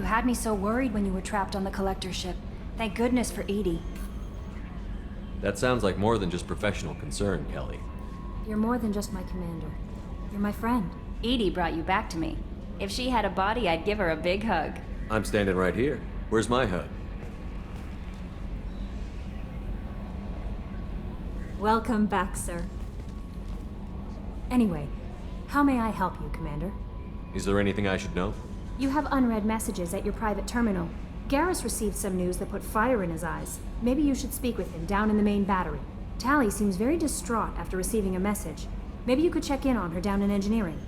had me so worried when you were trapped on the collector ship. Thank goodness for Edie. That sounds like more than just professional concern, Kelly. You're more than just my commander. You're my friend. Edie brought you back to me. If she had a body, I'd give her a big hug. I'm standing right here. Where's my hug? Welcome back, sir. Anyway, how may I help you, Commander? Is there anything I should know? You have unread messages at your private terminal. Garrus received some news that put fire in his eyes. Maybe you should speak with him down in the main battery. Tally seems very distraught after receiving a message. Maybe you could check in on her down in engineering.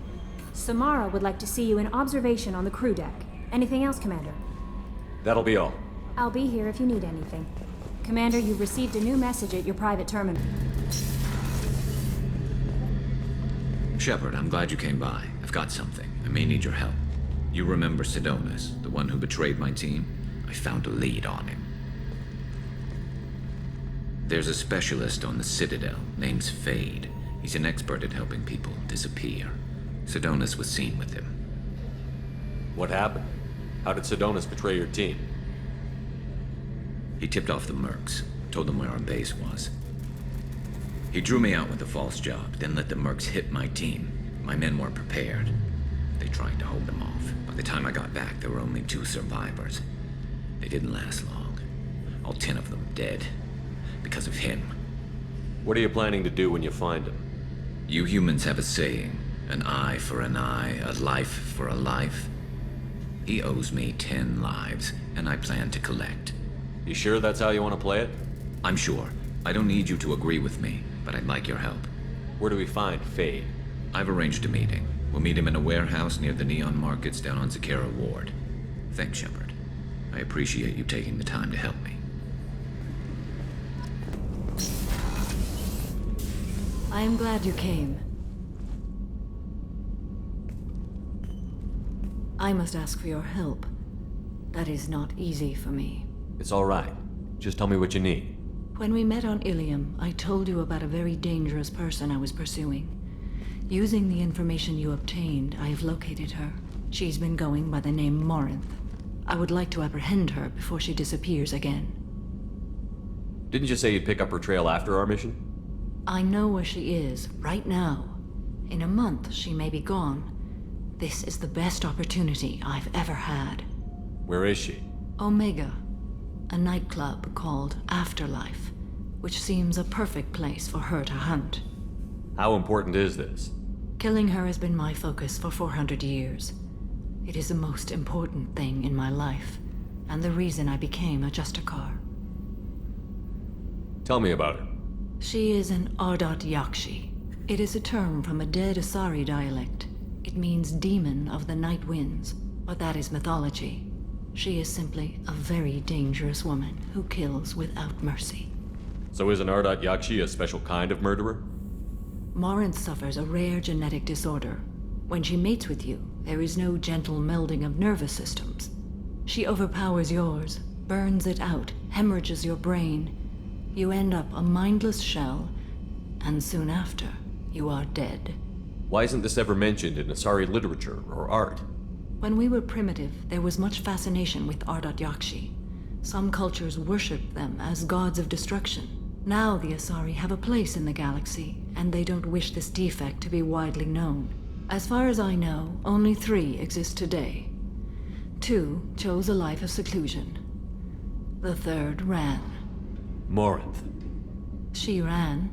Samara would like to see you in observation on the crew deck. Anything else, Commander? That'll be all. I'll be here if you need anything. Commander, you've received a new message at your private terminal. Shepard, I'm glad you came by. I've got something. I may need your help. You remember Sidonus, the one who betrayed my team? I found a lead on him. There's a specialist on the Citadel, name's Fade. He's an expert at helping people disappear. Sidonus was seen with him. What happened? How did Sidonus betray your team? He tipped off the mercs, told them where our base was. He drew me out with a false job, then let the mercs hit my team. My men weren't prepared. They tried to hold them off. By the time I got back, there were only 2 survivors. They didn't last long. All 10 of them dead. Because of him. What are you planning to do when you find him? You humans have a saying, an eye for an eye, a life for a life. He owes me 10 lives, and I plan to collect. You sure that's how you want to play it? I'm sure. I don't need you to agree with me, but I'd like your help. Where do we find Fade? I've arranged a meeting. We'll meet him in a warehouse near the Neon Markets down on Zakera Ward. Thanks, Shepard. I appreciate you taking the time to help me. I am glad you came. I must ask for your help. That is not easy for me. It's all right. Just tell me what you need. When we met on Ilium, I told you about a very dangerous person I was pursuing. Using the information you obtained, I have located her. She's been going by the name Morinth. I would like to apprehend her before she disappears again. Didn't you say you'd pick up her trail after our mission? I know where she is, right now. In a month, she may be gone. This is the best opportunity I've ever had. Where is she? Omega, a nightclub called Afterlife, which seems a perfect place for her to hunt. How important is this? Killing her has been my focus for 400 years. It is the most important thing in my life, and the reason I became a Justicar. Tell me about her. She is an Ardat Yakshi. It is a term from a dead Asari dialect. It means demon of the night winds, but that is mythology. She is simply a very dangerous woman who kills without mercy. So is an Ardat Yakshi a special kind of murderer? Morinth suffers a rare genetic disorder. When she mates with you, there is no gentle melding of nervous systems. She overpowers yours, burns it out, hemorrhages your brain. You end up a mindless shell, and soon after, you are dead. Why isn't this ever mentioned in Asari literature or art? When we were primitive, there was much fascination with Ardat Yakshi. Some cultures worshipped them as gods of destruction. Now the Asari have a place in the galaxy, and they don't wish this defect to be widely known. As far as I know, only 3 exist today. 2 chose a life of seclusion. The 3rd ran. Morinth. She ran,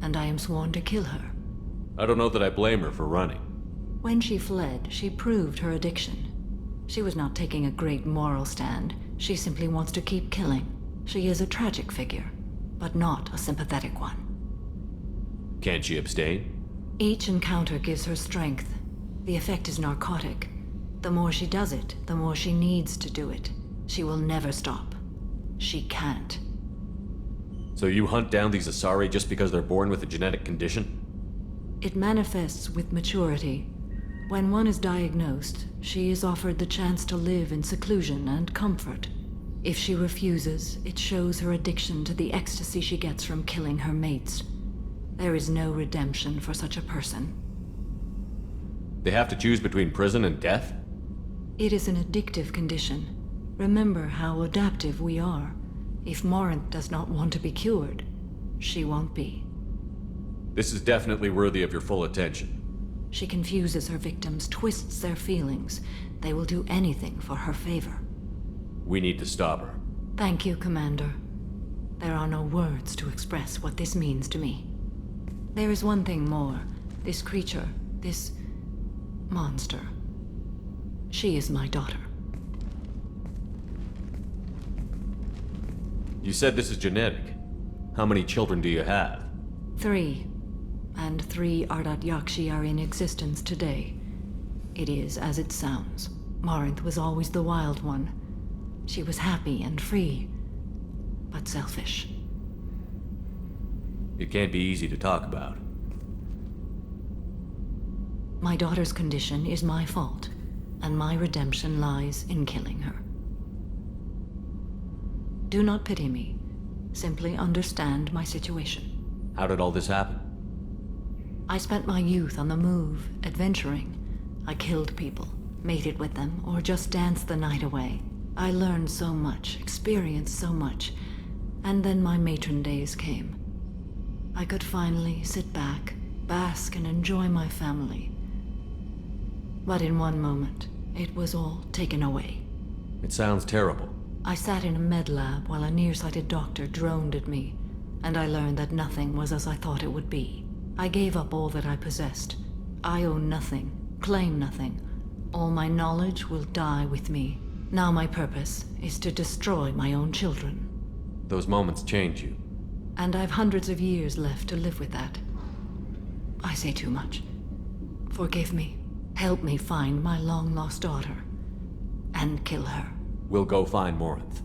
and I am sworn to kill her. I don't know that I blame her for running. When she fled, she proved her addiction. She was not taking a great moral stand. She simply wants to keep killing. She is a tragic figure, but not a sympathetic one. Can't she abstain? Each encounter gives her strength. The effect is narcotic. The more she does it, the more she needs to do it. She will never stop. She can't. So you hunt down these Asari just because they're born with a genetic condition? It manifests with maturity. When one is diagnosed, she is offered the chance to live in seclusion and comfort. If she refuses, it shows her addiction to the ecstasy she gets from killing her mates. There is no redemption for such a person. They have to choose between prison and death? It is an addictive condition. Remember how adaptive we are. If Morinth does not want to be cured, she won't be. This is definitely worthy of your full attention. She confuses her victims, twists their feelings. They will do anything for her favor. We need to stop her. Thank you, Commander. There are no words to express what this means to me. There is one thing more. This creature, this monster. She is my daughter. You said this is genetic. How many children do you have? 3. And 3 Ardat Yakshi are in existence today. It is as it sounds. Morinth was always the wild one. She was happy and free, but selfish. It can't be easy to talk about. My daughter's condition is my fault, and my redemption lies in killing her. Do not pity me. Simply understand my situation. How did all this happen? I spent my youth on the move, adventuring. I killed people, mated with them, or just danced the night away. I learned so much, experienced so much, and then my matron days came. I could finally sit back, bask, and enjoy my family. But in one moment, it was all taken away. It sounds terrible. I sat in a med lab while a nearsighted doctor droned at me, and I learned that nothing was as I thought it would be. I gave up all that I possessed. I own nothing, claim nothing. All my knowledge will die with me. Now my purpose is to destroy my own children. Those moments change you. And I've hundreds of years left to live with that. I say too much. Forgive me. Help me find my long-lost daughter. And kill her. We'll go find Morinth.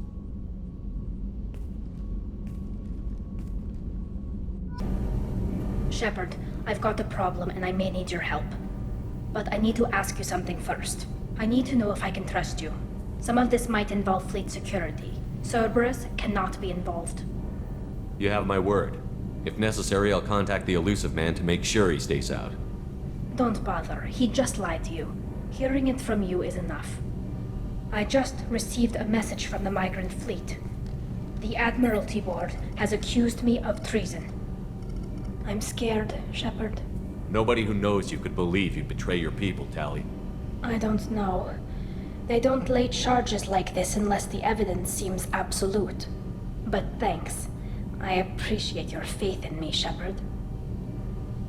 Shepard, I've got a problem and I may need your help. But I need to ask you something first. I need to know if I can trust you. Some of this might involve fleet security. Cerberus cannot be involved. You have my word. If necessary, I'll contact the elusive man to make sure he stays out. Don't bother. He just lied to you. Hearing it from you is enough. I just received a message from the migrant fleet. The Admiralty Board has accused me of treason. I'm scared, Shepard. Nobody who knows you could believe you'd betray your people, Tali. I don't know. They don't lay charges like this unless the evidence seems absolute. But thanks. I appreciate your faith in me, Shepard.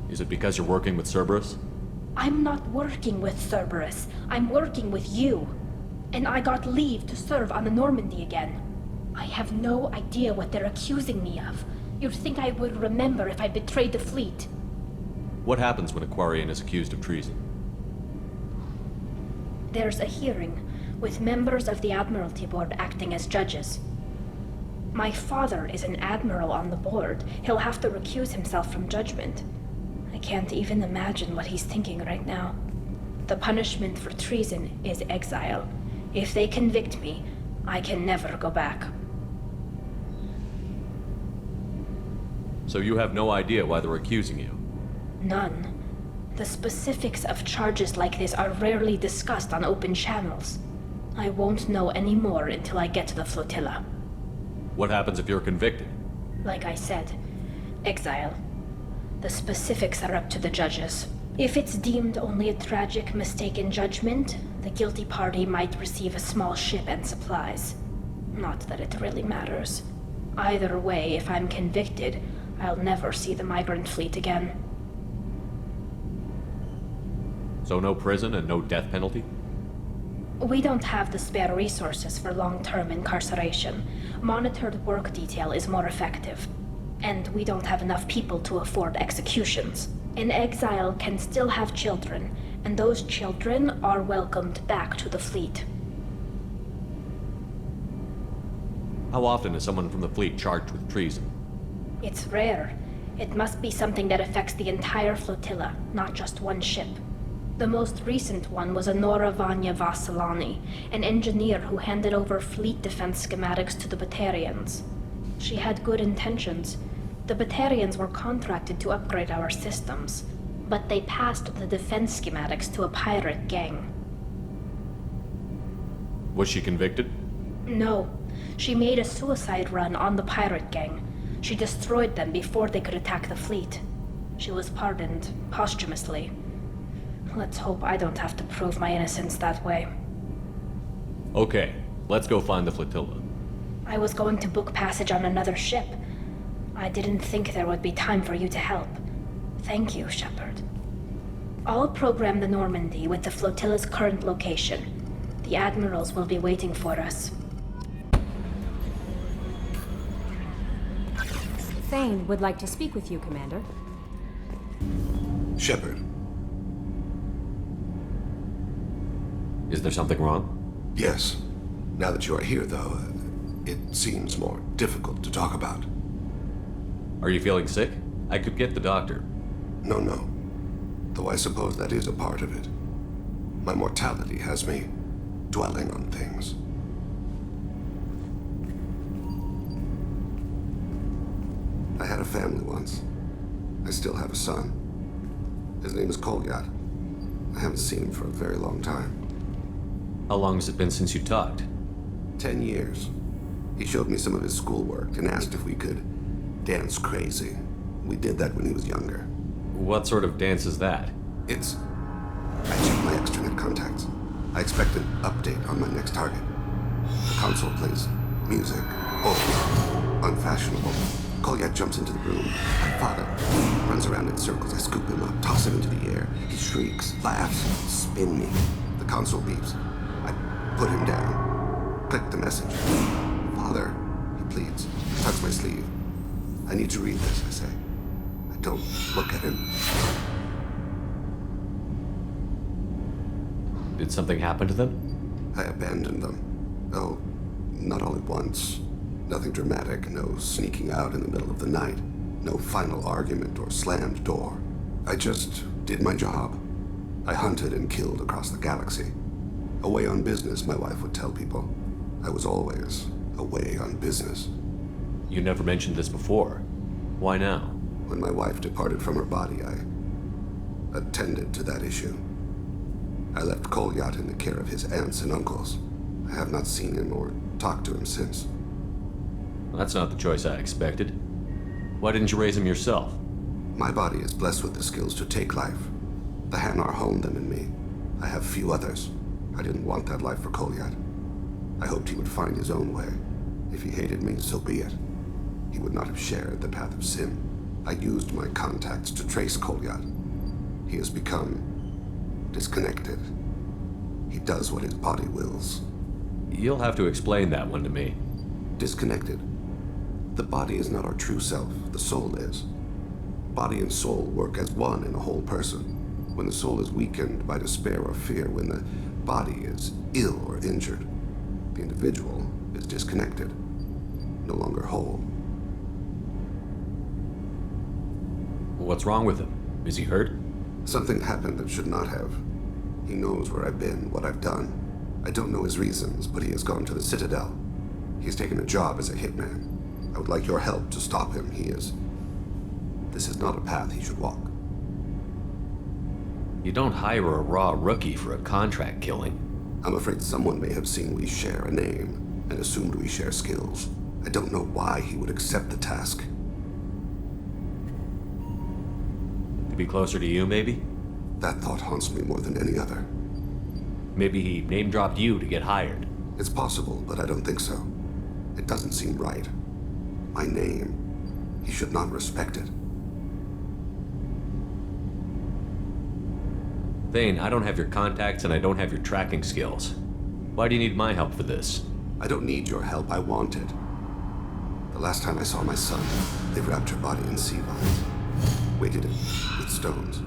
Is it because you're working with Cerberus? I'm not working with Cerberus. I'm working with you. And I got leave to serve on the Normandy again. I have no idea what they're accusing me of. You'd think I would remember if I betrayed the fleet. What happens when a Quarian is accused of treason? There's a hearing, with members of the Admiralty Board acting as judges. My father is an admiral on the board. He'll have to recuse himself from judgment. I can't even imagine what he's thinking right now. The punishment for treason is exile. If they convict me, I can never go back. So you have no idea why they're accusing you? None. The specifics of charges like this are rarely discussed on open channels. I won't know any more until I get to the flotilla. What happens if you're convicted? Like I said, exile. The specifics are up to the judges. If it's deemed only a tragic mistake in judgment, the guilty party might receive a small ship and supplies. Not that it really matters. Either way, if I'm convicted, I'll never see the migrant fleet again. So no prison and no death penalty? We don't have the spare resources for long-term incarceration. Monitored work detail is more effective. And we don't have enough people to afford executions. An exile can still have children, and those children are welcomed back to the fleet. How often is someone from the fleet charged with treason? It's rare. It must be something that affects the entire flotilla, not just one ship. The most recent one was Honora Vanya Vassilani, an engineer who handed over fleet defense schematics to the Batarians. She had good intentions. The Batarians were contracted to upgrade our systems, but they passed the defense schematics to a pirate gang. Was she convicted? No, she made a suicide run on the pirate gang. She destroyed them before they could attack the fleet. She was pardoned posthumously. Let's hope I don't have to prove my innocence that way. Okay, let's go find the flotilla. I was going to book passage on another ship. I didn't think there would be time for you to help. Thank you, Shepard. I'll program the Normandy with the flotilla's current location. The admirals will be waiting for us. Thane would like to speak with you, Commander. Shepard, Is there something wrong? yes. Now that you are here, though, it seems more difficult to talk about. Are you feeling sick? I could get the doctor. No. Though I suppose that is a part of it. My mortality has me dwelling on things. I had a family once. I still have a son. His name is Kolyat. I haven't seen him for a very long time. How long has it been since you talked? 10 years. He showed me some of his schoolwork and asked if we could dance crazy. We did that when he was younger. What sort of dance is that? It's... I checked my extranet contacts. I expect an update on my next target. The console plays music. Oh, unfashionable. Kolyat jumps into the room. My father runs around in circles. I scoop him up, toss him into the air. He shrieks, laughs, spin me. The console beeps. I put him down. Click the message. Father, he pleads. He tugs my sleeve. I need to read this, I say. I don't look at him. Did something happen to them? I abandoned them. Oh, not all at once. Nothing dramatic, no sneaking out in the middle of the night, no final argument or slammed door. I just did my job. I hunted and killed across the galaxy. Away on business, my wife would tell people. I was always away on business. You never mentioned this before. Why now? When my wife departed from her body, I attended to that issue. I left Kolyat in the care of his aunts and uncles. I have not seen him or talked to him since. That's not the choice I expected. Why didn't you raise him yourself? My body is blessed with the skills to take life. The Hanar honed them in me. I have few others. I didn't want that life for Kolyat. I hoped he would find his own way. If he hated me, so be it. He would not have shared the path of sin. I used my contacts to trace Kolyat. He has become disconnected. He does what his body wills. You'll have to explain that one to me. Disconnected. The body is not our true self, the soul is. Body and soul work as one in a whole person. When the soul is weakened by despair or fear, when the body is ill or injured, the individual is disconnected, no longer whole. What's wrong with him? Is he hurt? Something happened that should not have. He knows where I've been, what I've done. I don't know his reasons, but he has gone to the Citadel. He's taken a job as a hitman. I would like your help to stop him. This is not a path he should walk. You don't hire a raw rookie for a contract killing. I'm afraid someone may have seen we share a name and assumed we share skills. I don't know why he would accept the task. To be closer to you, maybe? That thought haunts me more than any other. Maybe he name-dropped you to get hired. It's possible, but I don't think so. It doesn't seem right. My name. He should not respect it. Thane, I don't have your contacts and I don't have your tracking skills. Why do you need my help for this? I don't need your help. I want it. The last time I saw my son, they wrapped her body in sea vines, weighted it with stones.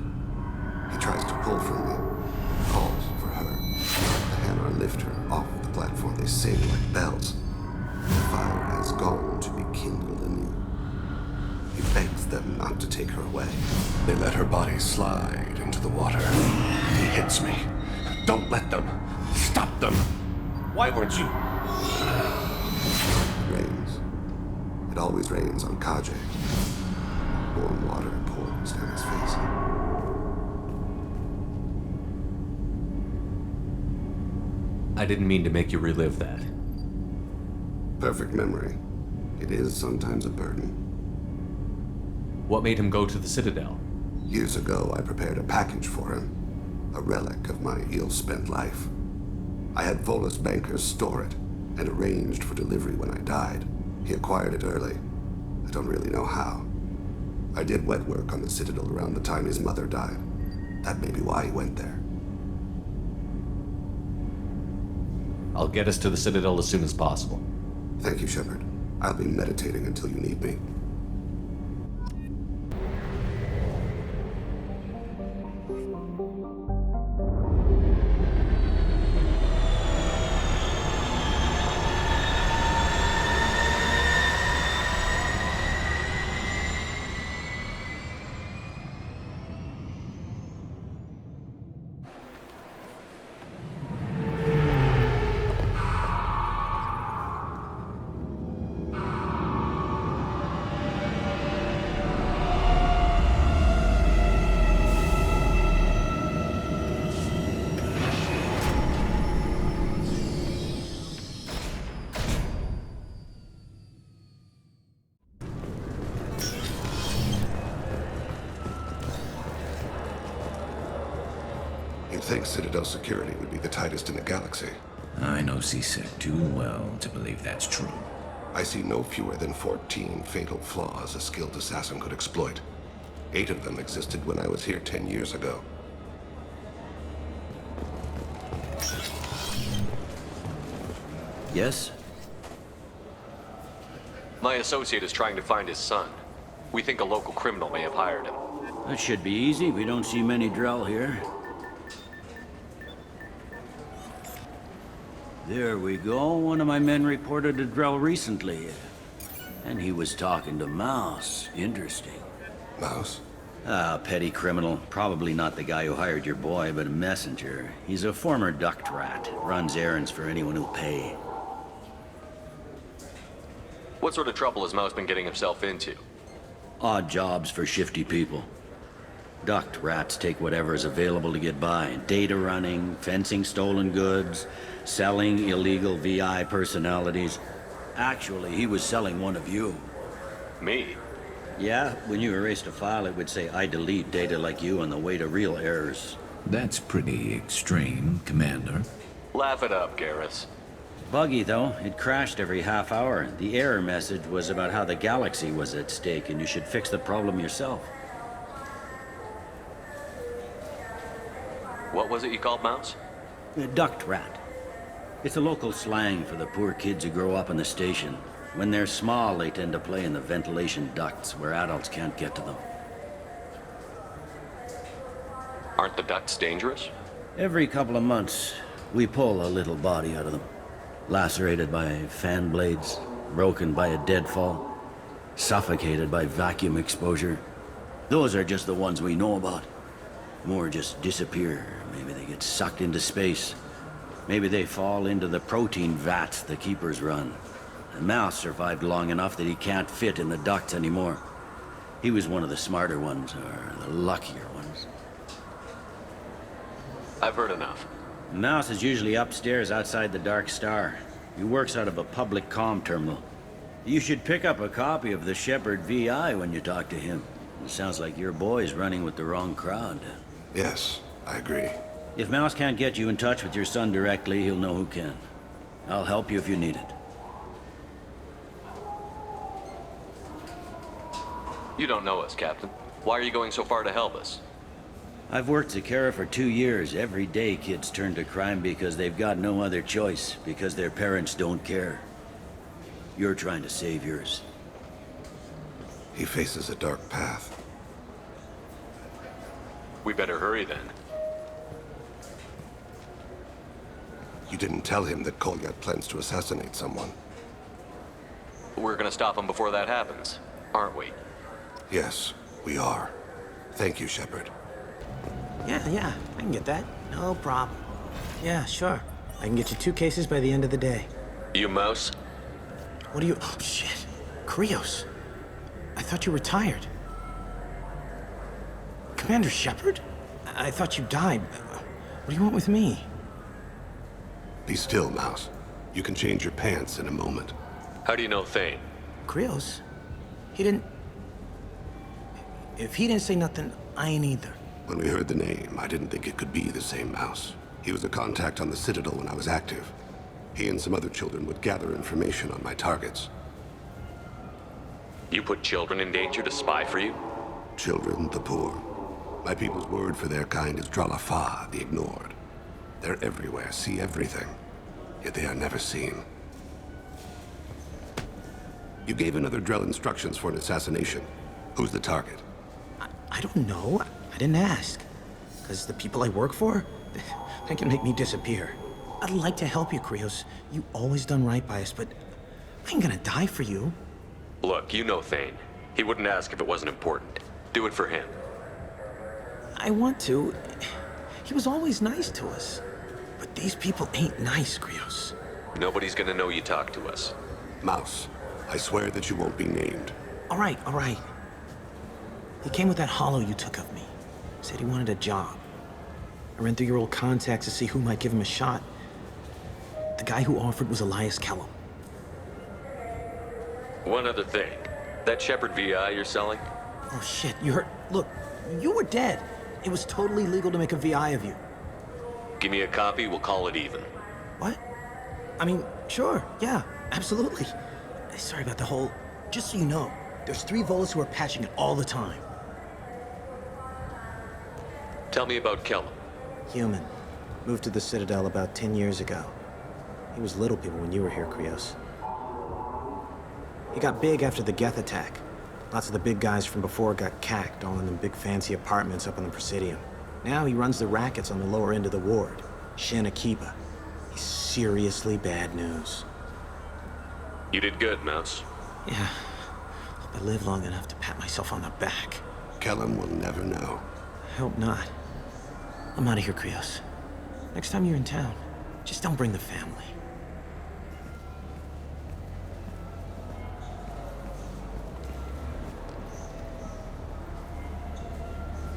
He tries to pull from me, calls for her. The Hanar lift her off the platform. They sing like bells. The fire has gone to be kindled anew. He begs them not to take her away. They let her body slide into the water. He hits me. Don't let them. Stop them. Why weren't you? It rains. It always rains on Kajay. Warm water pours down his face. I didn't mean to make you relive that. Perfect memory. It is sometimes a burden. What made him go to the Citadel? Years ago, I prepared a package for him. A relic of my ill-spent life. I had Volus bankers store it, and arranged for delivery when I died. He acquired it early. I don't really know how. I did wet work on the Citadel around the time his mother died. That may be why he went there. I'll get us to the Citadel as soon as possible. Thank you, Shepard. I'll be meditating until you need me. You'd think Citadel security would be the tightest in the galaxy. I know C-Sec too well to believe that's true. I see no fewer than 14 fatal flaws a skilled assassin could exploit. 8 of them existed when I was here 10 years ago. Yes? My associate is trying to find his son. We think a local criminal may have hired him. That should be easy. We don't see many Drell here. There we go. One of my men reported a Drell recently. And he was talking to Mouse. Interesting. Mouse? Ah, petty criminal. Probably not the guy who hired your boy, but a messenger. He's a former duct rat. Runs errands for anyone who'll pay. What sort of trouble has Mouse been getting himself into? Odd jobs for shifty people. Duct rats take whatever is available to get by. Data running, fencing stolen goods, selling illegal VI personalities. Actually, he was selling one of you. Me? Yeah, when you erased a file, it would say, I delete data like you on the way to real errors. That's pretty extreme, Commander. Laugh it up, Garrus. Buggy, though. It crashed every half hour. The error message was about how the galaxy was at stake, and you should fix the problem yourself. What was it you called Mouse? A duct rat. It's a local slang for the poor kids who grow up in the station. When they're small, they tend to play in the ventilation ducts where adults can't get to them. Aren't the ducts dangerous? Every couple of months, we pull a little body out of them. Lacerated by fan blades, broken by a deadfall, suffocated by vacuum exposure. Those are just the ones we know about. More just disappear. Maybe they get sucked into space. Maybe they fall into the protein vats the Keepers run. And Mouse survived long enough that he can't fit in the ducts anymore. He was one of the smarter ones, or the luckier ones. I've heard enough. Mouse is usually upstairs outside the Dark Star. He works out of a public comm terminal. You should pick up a copy of the Shepard VI when you talk to him. It sounds like your boy's running with the wrong crowd. Yes, I agree. If Mouse can't get you in touch with your son directly, he'll know who can. I'll help you if you need it. You don't know us, Captain. Why are you going so far to help us? I've worked Zakera for 2 years. Every day kids turn to crime because they've got no other choice, because their parents don't care. You're trying to save yours. He faces a dark path. We better hurry then. You didn't tell him that Kolyat plans to assassinate someone. We're gonna stop him before that happens, aren't we? Yes, we are. Thank you, Shepard. Yeah, I can get that. No problem. Yeah, sure. I can get you 2 cases by the end of the day. You Mouse? What are you... Oh, shit. Krios. I thought you retired. Commander Shepard? I thought you died. What do you want with me? Be still, Mouse. You can change your pants in a moment. How do you know Thane? Krios? He didn't... If he didn't say nothing, I ain't either. When we heard the name, I didn't think it could be the same Mouse. He was a contact on the Citadel when I was active. He and some other children would gather information on my targets. You put children in danger to spy for you? Children, the poor. My people's word for their kind is Dralafa, the ignored. They're everywhere, see everything, yet they are never seen. You gave another Drell instructions for an assassination. Who's the target? I don't know. I didn't ask. Because the people I work for, they can make me disappear. I'd like to help you, Krios. You always done right by us, but I ain't gonna die for you. Look, you know Thane. He wouldn't ask if it wasn't important. Do it for him. I want to. He was always nice to us. But these people ain't nice, Krios. Nobody's gonna know you talk to us. Mouse, I swear that you won't be named. All right, all right. He came with that hollow you took of me. Said he wanted a job. I ran through your old contacts to see who might give him a shot. The guy who offered was Elias Kellum. One other thing. That Shepard VI you're selling? Oh shit, you heard? Look, you were dead. It was totally legal to make a VI of you. Give me a copy, we'll call it even. What? I mean, sure, yeah, absolutely. Sorry about the whole... Just so you know, there's 3 Volus who are patching it all the time. Tell me about Kellum. Human. Moved to the Citadel about 10 years ago. He was little people when you were here, Krios. He got big after the Geth attack. Lots of the big guys from before got cacked, all in them big fancy apartments up on the Presidium. Now he runs the rackets on the lower end of the ward. Shin Akiba. He's seriously bad news. You did good, Mouse. Yeah. Hope I live long enough to pat myself on the back. Kellum will never know. I hope not. I'm out of here, Krios. Next time you're in town, just don't bring the family.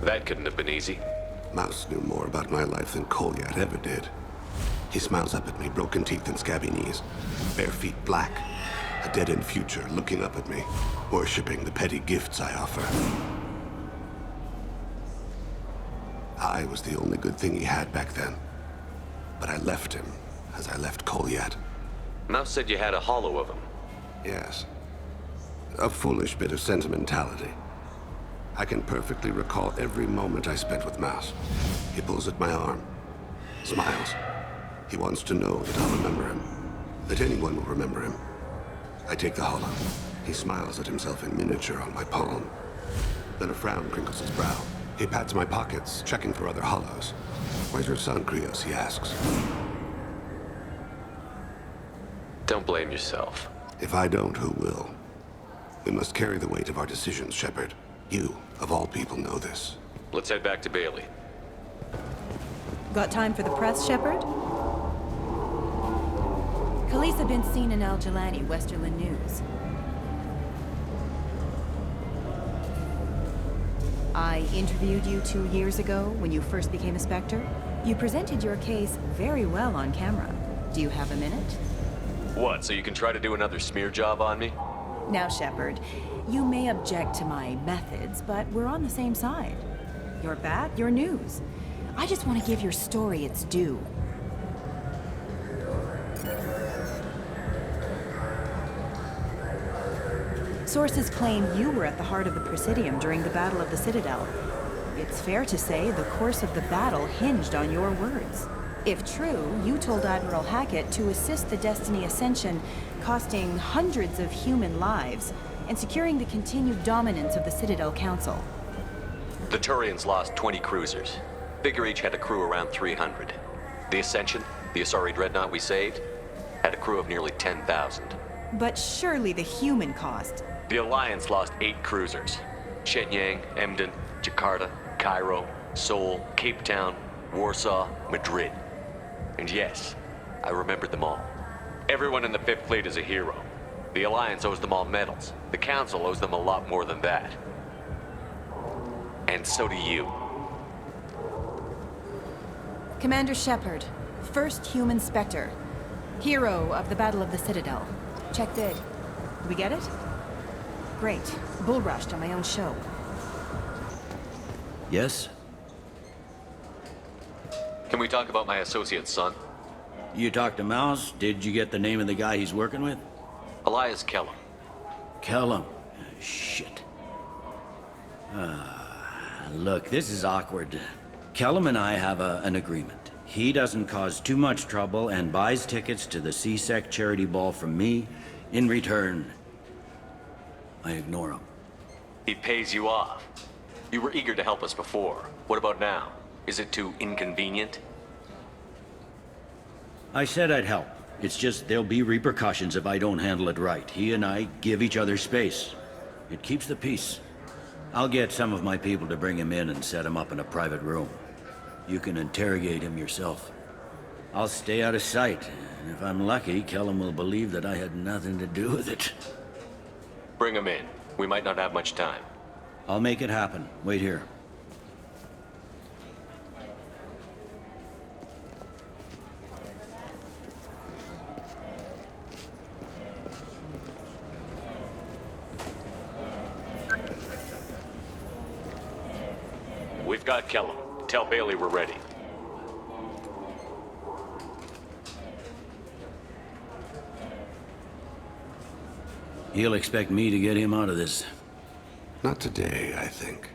That couldn't have been easy. Mouse knew more about my life than Kolyat ever did. He smiles up at me, broken teeth and scabby knees. Bare feet black. A dead-end future looking up at me, worshipping the petty gifts I offer. I was the only good thing he had back then. But I left him, as I left Kolyat. Mouse said you had a hollow of him. Yes. A foolish bit of sentimentality. I can perfectly recall every moment I spent with Mouse. He pulls at my arm, smiles. He wants to know that I'll remember him, that anyone will remember him. I take the hollow. He smiles at himself in miniature on my palm. Then a frown crinkles his brow. He pats my pockets, checking for other hollows. Where's your son, Krios? He asks. Don't blame yourself. If I don't, who will? We must carry the weight of our decisions, Shepard. You, of all people, know this. Let's head back to Bailey. Got time for the press, Shepard? Khaleesa been seen in Al Jelani, Westerland News. I interviewed you 2 years ago when you first became a Spectre. You presented your case very well on camera. Do you have a minute? What, so you can try to do another smear job on me? Now, Shepard, you may object to my methods, but we're on the same side. You're back, you're news. I just want to give your story its due. Sources claim you were at the heart of the Presidium during the Battle of the Citadel. It's fair to say the course of the battle hinged on your words. If true, you told Admiral Hackett to assist the Destiny Ascension, costing hundreds of human lives, and securing the continued dominance of the Citadel Council. The Turians lost 20 cruisers. Figure each had a crew around 300. The Ascension, the Asari dreadnought we saved, had a crew of nearly 10,000. But surely the human cost. The Alliance lost 8 cruisers. Shenyang, Emden, Jakarta, Cairo, Seoul, Cape Town, Warsaw, Madrid. And yes, I remembered them all. Everyone in the Fifth Fleet is a hero. The Alliance owes them all medals. The Council owes them a lot more than that. And so do you. Commander Shepard, first human Spectre. Hero of the Battle of the Citadel. Check bid. Do we get it? Great. Bull rushed on my own show. Yes? Can we talk about my associate's son? You talked to Mouse? Did you get the name of the guy he's working with? Elias Kellum. Kellum. Shit. Look, this is awkward. Kellum and I have an agreement. He doesn't cause too much trouble and buys tickets to the CSEC charity ball from me. In return, I ignore him. He pays you off. You were eager to help us before. What about now? Is it too inconvenient? I said I'd help. It's just there'll be repercussions if I don't handle it right. He and I give each other space. It keeps the peace. I'll get some of my people to bring him in and set him up in a private room. You can interrogate him yourself. I'll stay out of sight, and if I'm lucky, Kellum will believe that I had nothing to do with it. Bring him in. We might not have much time. I'll make it happen. Wait here. We've got Kellum. Tell Bailey we're ready. He'll expect me to get him out of this. Not today, I think.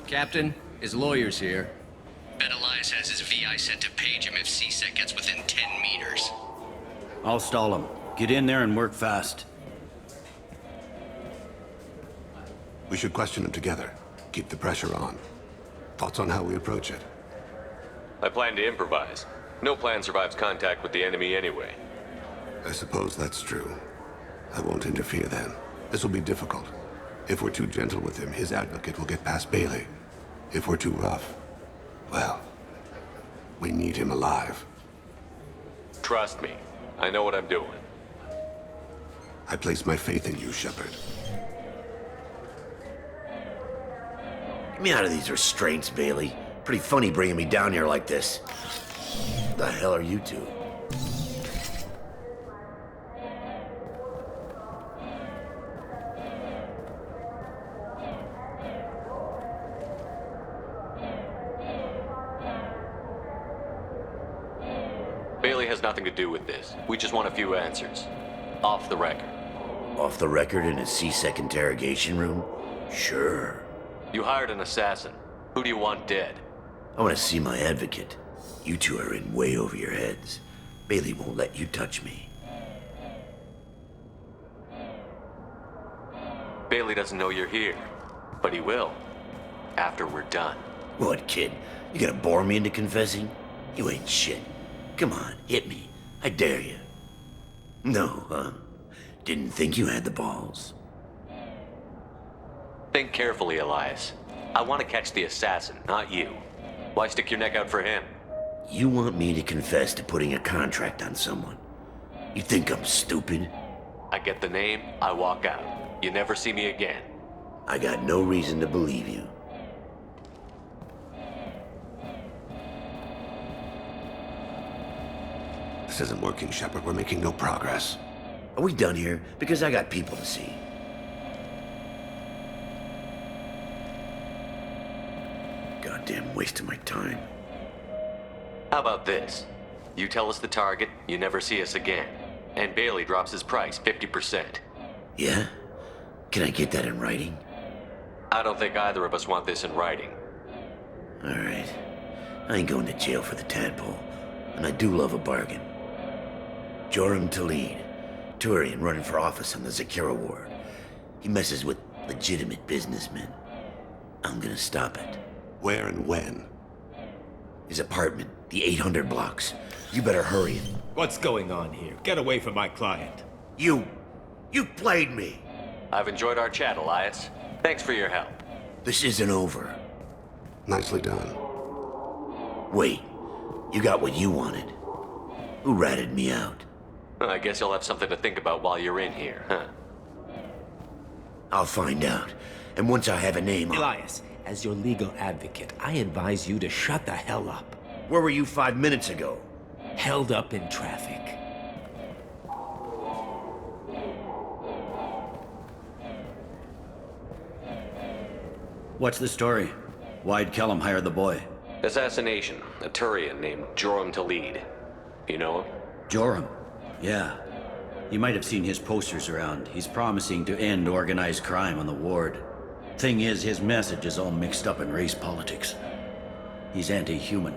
Captain, his lawyer's here. Bet Elias has his VI set to page him if CSEC gets within 10 meters. I'll stall him. Get in there and work fast. We should question him together. Keep the pressure on. Thoughts on how we approach it? I plan to improvise. No plan survives contact with the enemy anyway. I suppose that's true. I won't interfere then. This will be difficult. If we're too gentle with him, his advocate will get past Bailey. If we're too rough, well, we need him alive. Trust me. I know what I'm doing. I place my faith in you, Shepard. Get me out of these restraints, Bailey. Pretty funny bringing me down here like this. What the hell are you two? Bailey has nothing to do with this. We just want a few answers. Off the record. Off the record in a CSEC interrogation room? Sure. You hired an assassin. Who do you want dead? I want to see my advocate. You two are in way over your heads. Bailey won't let you touch me. Bailey doesn't know you're here, but he will. After we're done. What, kid? You gonna bore me into confessing? You ain't shit. Come on, hit me. I dare you. No, huh? Didn't think you had the balls. Think carefully, Elias. I want to catch the assassin, not you. Why stick your neck out for him? You want me to confess to putting a contract on someone? You think I'm stupid? I get the name, I walk out. You never see me again. I got no reason to believe you. This isn't working, Shepard. We're making no progress. Are we done here? Because I got people to see. Goddamn waste of my time. How about this? You tell us the target, you never see us again. And Bailey drops his price 50%. Yeah? Can I get that in writing? I don't think either of us want this in writing. Alright. I ain't going to jail for the tadpole. And I do love a bargain. Joram Talid, Turian running for office on the Zakira ward. He messes with legitimate businessmen. I'm gonna stop it. Where and when? His apartment, the 800 blocks. You better hurry it. What's going on here? Get away from my client. You played me. I've enjoyed our chat, Elias. Thanks for your help. This isn't over. Nicely done. Wait, you got what you wanted. Who ratted me out? I guess you'll have something to think about while you're in here, huh? I'll find out. And once I have a name, Elias, as your legal advocate, I advise you to shut the hell up. Where were you 5 minutes ago? held up in traffic. What's the story? Why'd Kellum hire the boy? Assassination. A Turian named Joram Talid. You know him? Joram? Yeah. You might have seen his posters around. He's promising to end organized crime on the ward. Thing is, his message is all mixed up in race politics. He's anti-human.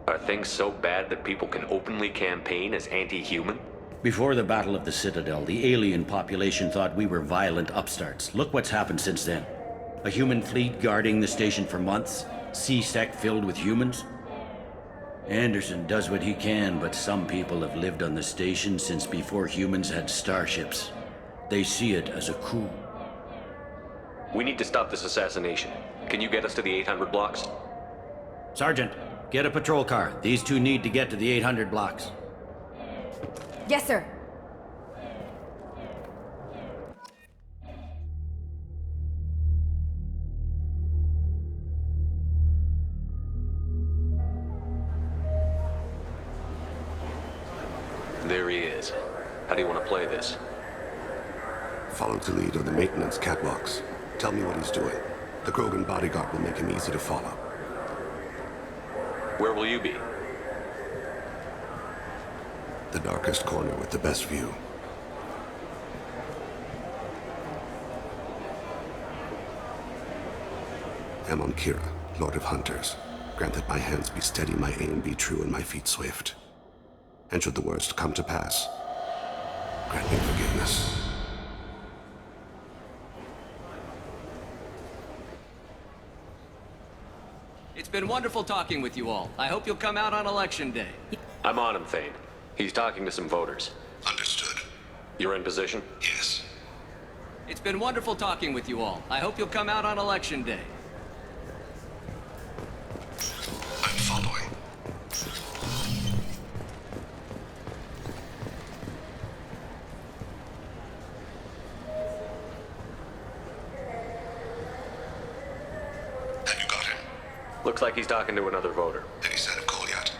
Are things so bad that people can openly campaign as anti-human? Before the Battle of the Citadel, the alien population thought we were violent upstarts. Look what's happened since then. A human fleet guarding the station for months. C-Sec filled with humans. Anderson does what he can, but some people have lived on the station since before humans had starships. They see it as a coup. We need to stop this assassination. Can you get us to the 800 blocks? Sergeant, get a patrol car. These two need to get to the 800 blocks. Yes, sir. There he is. How do you want to play this? Follow the lead on the maintenance catwalks. Tell me what he's doing. The Krogan bodyguard will make him easy to follow. Where will you be? The darkest corner with the best view. I'm on Kira, Lord of Hunters. Grant that my hands be steady, my aim be true, and my feet swift. And should the worst come to pass, grant me forgiveness. It's been wonderful talking with you all. I hope you'll come out on election day. I'm on him, Thane. He's talking to some voters. Understood. You're in position? Yes. It's been wonderful talking with you all. I hope you'll come out on election day. I'm following. Have you got him? Looks like he's talking to another voter. Any sign of Goliath?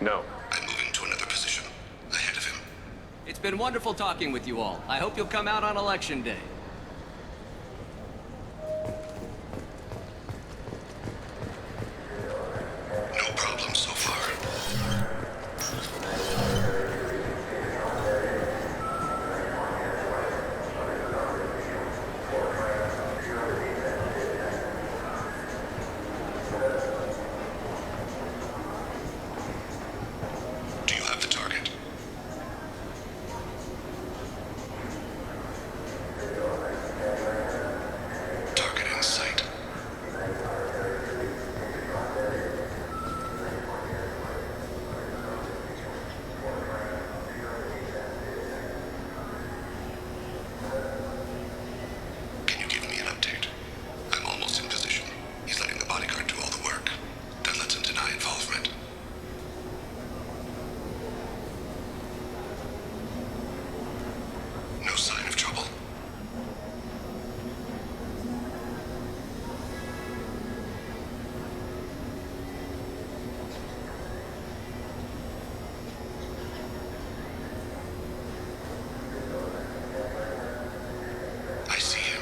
No. I'm moving to another position. Ahead of him. It's been wonderful talking with you all. I hope you'll come out on election day. No problem so far. Do you have the target? Target in sight. Can you give me an update? I'm almost in position. He's letting the bodyguard do all the work. That lets him deny involvement. No sign of trouble. I see him.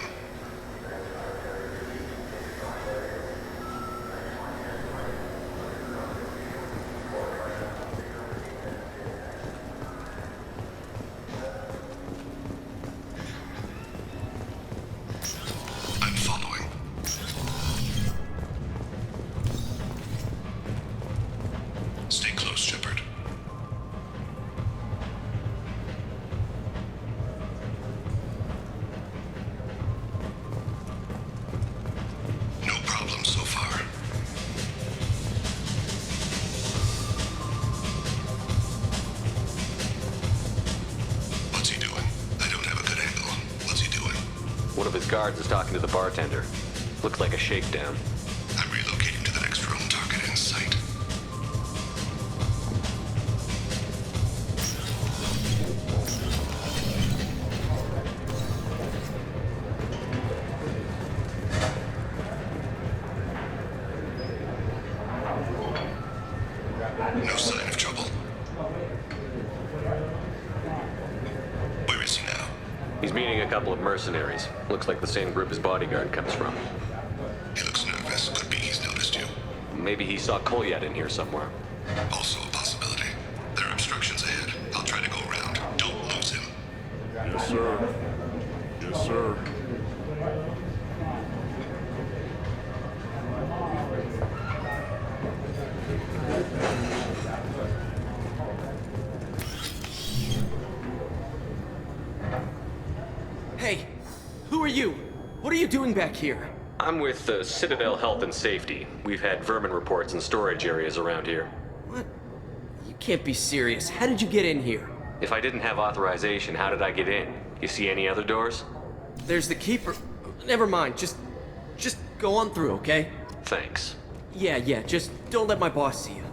I'm following. Stay close, Shepard. No problem so far. What's he doing? I don't have a good angle. What's he doing? One of his guards is talking to the bartender. Looks like a shakedown. I'm relocating to the next room. Target in sight. No sign of trouble. He's meeting a couple of mercenaries. Looks like the same group his bodyguard comes from. He looks nervous. Could be he's noticed you. Maybe he saw Kolyat in here somewhere. Also a possibility. There are obstructions ahead. I'll try to go around. Don't lose him. Yes, sir. Yes, sir. Hey, who are you? What are you doing back here? I'm with Citadel Health and Safety. We've had vermin reports in storage areas around here. What? You can't be serious. How did you get in here? If I didn't have authorization, how did I get in? You see any other doors? There's the keeper. Never mind. Just go on through, okay? Thanks. Yeah, just don't let my boss see you.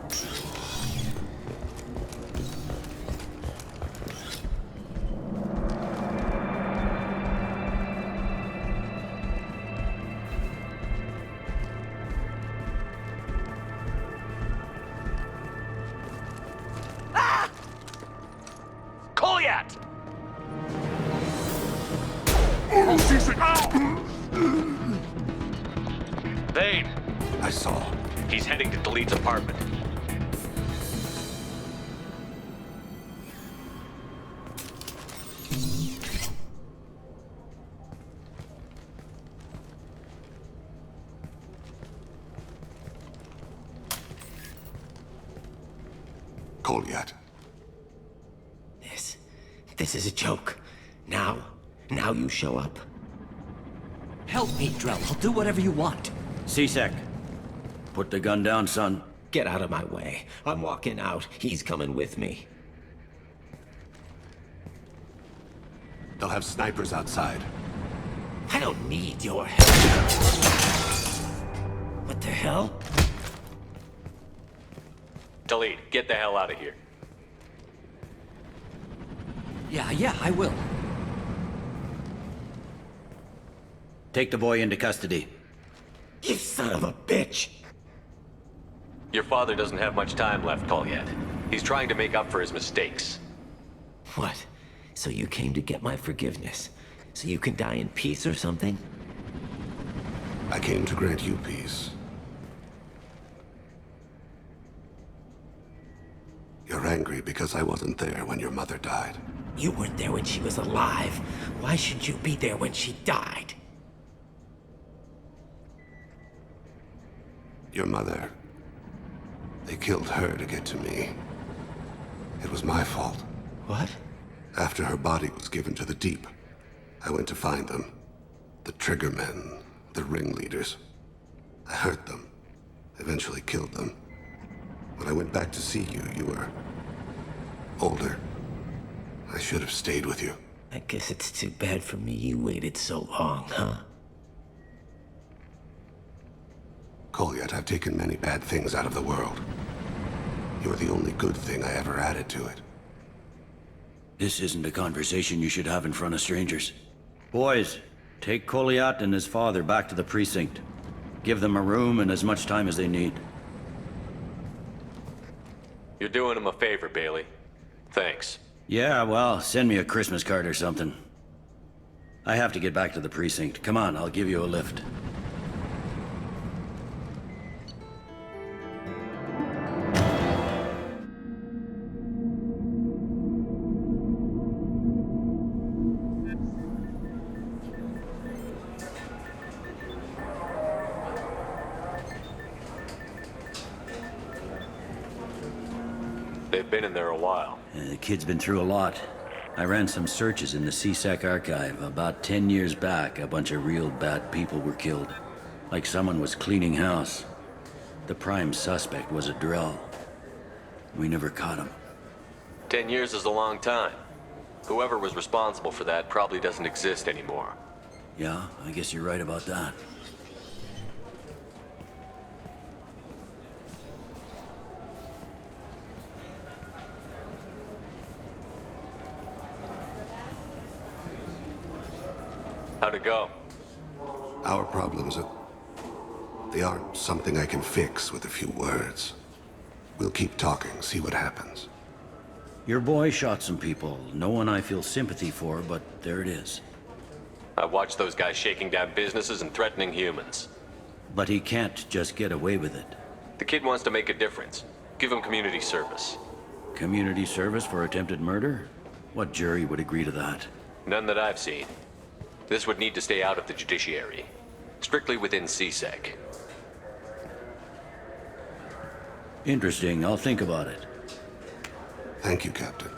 Kolyat! Vane! I saw. He's heading to Delite's apartment. Kolyat. This is a joke. Now you show up. Help me, Drell. I'll do whatever you want. C-Sec. Put the gun down, son. Get out of my way. I'm walking out. He's coming with me. They'll have snipers outside. I don't need your help. What the hell? Delete, get the hell out of here. Yeah, I will. Take the boy into custody. You son of a bitch! Your father doesn't have much time left, Kolyat. He's trying to make up for his mistakes. What? So you came to get my forgiveness? So you can die in peace or something? I came to grant you peace. You're angry because I wasn't there when your mother died. You weren't there when she was alive. Why should you be there when she died? Your mother. They killed her to get to me. It was my fault. What? After her body was given to the Deep, I went to find them. The Triggermen, the ringleaders. I hurt them. Eventually killed them. When I went back to see you, you were older. I should have stayed with you. I guess it's too bad for me you waited so long, huh? Kolyat, I've taken many bad things out of the world. You're the only good thing I ever added to it. This isn't a conversation you should have in front of strangers. Boys, take Kolyat and his father back to the precinct. Give them a room and as much time as they need. You're doing him a favor, Bailey. Thanks. Yeah, well, send me a Christmas card or something. I have to get back to the precinct. Come on, I'll give you a lift. They've been in there a while. The kid's been through a lot. I ran some searches in the C-Sec archive. About 10 years back, a bunch of real bad people were killed. Like someone was cleaning house. The prime suspect was a Drell. We never caught him. 10 years is a long time. Whoever was responsible for that probably doesn't exist anymore. Yeah, I guess you're right about that. How'd it go? Our problems they aren't something I can fix with a few words. We'll keep talking, see what happens. Your boy shot some people. No one I feel sympathy for, but there it is. I watched those guys shaking down businesses and threatening humans. But he can't just get away with it. The kid wants to make a difference. Give him community service. Community service for attempted murder? What jury would agree to that? None that I've seen. This would need to stay out of the judiciary. Strictly within CSEC. Interesting. I'll think about it. Thank you, Captain.